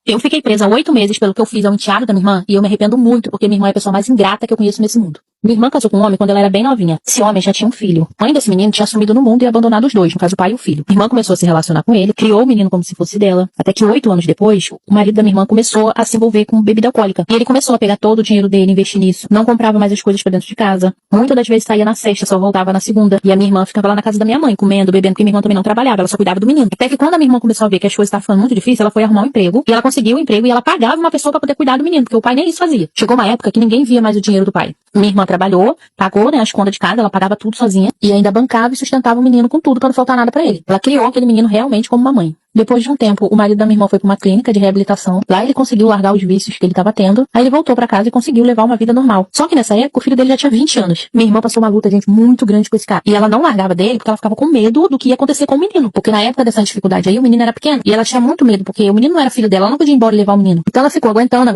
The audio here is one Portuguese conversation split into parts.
Eu fiquei presa 8 meses pelo que eu fiz ao enteado da minha irmã e eu me arrependo muito porque minha irmã é a pessoa mais ingrata que eu conheço nesse mundo. Minha irmã casou com um homem quando ela era bem novinha. Esse homem já tinha um filho. A mãe desse menino tinha sumido no mundo e abandonado os dois, no caso o pai e o filho. Minha irmã começou a se relacionar com ele, criou o menino como se fosse dela. Até que 8 anos depois, o marido da minha irmã começou a se envolver com bebida alcoólica. E ele começou a pegar todo o dinheiro dele, investir nisso. Não comprava mais as coisas pra dentro de casa. Muitas das vezes saía na sexta, só voltava na segunda. E a minha irmã ficava lá na casa da minha mãe, comendo, bebendo, porque minha irmã também não trabalhava, ela só cuidava do menino. Até que quando a minha irmã começou a ver que as coisas estavam ficando muito difíceis, ela foi arrumar um emprego. E ela conseguiu o emprego e ela pagava uma pessoa pra poder cuidar do menino, porque o pai nem isso fazia. Chegou uma época que ninguém via mais o dinheiro do pai. Minha irmã trabalhou, pagou, né, as contas de casa, ela pagava tudo sozinha e ainda bancava e sustentava o menino com tudo pra não faltar nada pra ele. Ela criou aquele menino realmente como uma mãe. Depois de um tempo, o marido da minha irmã foi pra uma clínica de reabilitação. Lá ele conseguiu largar os vícios que ele estava tendo. Aí ele voltou pra casa e conseguiu levar uma vida normal. Só que nessa época, o filho dele já tinha 20 anos. Minha irmã passou uma luta, gente, muito grande com esse cara. E ela não largava dele porque ela ficava com medo do que ia acontecer com o menino. Porque na época dessa dificuldade aí, o menino era pequeno. E ela tinha muito medo, porque o menino não era filho dela, ela não podia ir embora e levar o menino. Então ela ficou aguentando,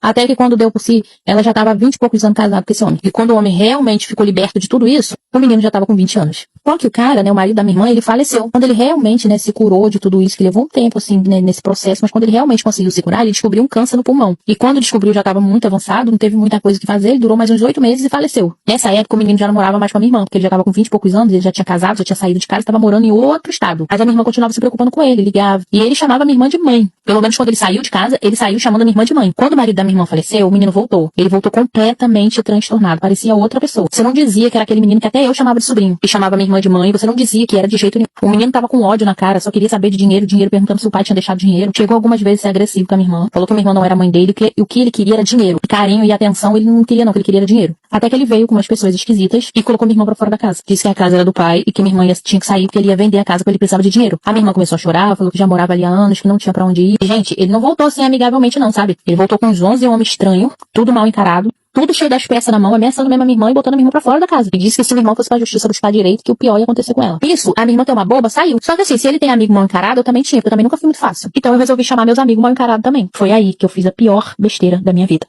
até que quando deu por si, ela já tava 20 e poucos anos casada com esse homem. E quando o homem realmente ficou liberto de tudo isso, o menino já tava com 20 anos. Só que o cara, né, o marido da minha irmã, ele faleceu. Quando ele realmente, né, se curou de tudo isso, que levou um tempo, assim, né, nesse processo, mas quando ele realmente conseguiu se curar, ele descobriu um câncer no pulmão. E quando descobriu, já estava muito avançado, não teve muita coisa que fazer, ele durou mais uns 8 meses e faleceu. Nessa época, o menino já não morava mais com a minha irmã, porque ele já estava com 20 e poucos anos, ele já tinha casado, já tinha saído de casa, estava morando em outro estado. Mas a minha irmã continuava se preocupando com ele, ligava. E ele chamava a minha irmã de mãe. Pelo menos quando ele saiu de casa, ele saiu chamando a minha irmã de mãe. Quando o marido da minha irmã faleceu, o menino voltou. Ele voltou completamente transtornado, parecia outra pessoa. Você não dizia que era aquele menino que até eu chamava de sobrinho, e chamava minha irmã de mãe, você não dizia que era de jeito nenhum. O menino tava com ódio na cara, só queria saber de dinheiro, perguntando se o pai tinha deixado dinheiro. Chegou algumas vezes a ser agressivo com a minha irmã. Falou que a minha irmã não era mãe dele, que o que ele queria era dinheiro. E carinho e atenção ele não queria não, que ele queria era dinheiro. Até que ele veio com umas pessoas esquisitas e colocou minha irmã pra fora da casa. Disse que a casa era do pai e que minha irmã tinha que sair porque ele ia vender a casa porque ele precisava de dinheiro. A minha irmã começou a chorar, falou que já morava ali há anos, que não tinha pra onde ir. E, gente, ele não voltou assim amigavelmente não, sabe? Ele voltou com uns 11 homens estranhos, tudo mal encarado. Tudo cheio das peças na mão, ameaçando mesmo a minha irmã e botando a minha irmã pra fora da casa. E disse que se minha irmã fosse pra justiça buscar direito, que o pior ia acontecer com ela. Isso, a minha irmã tem uma boba, saiu. Só que assim, se ele tem amigo mal encarado, eu também tinha, porque eu também nunca fui muito fácil. Então eu resolvi chamar meus amigos mal encarados também. Foi aí que eu fiz a pior besteira da minha vida.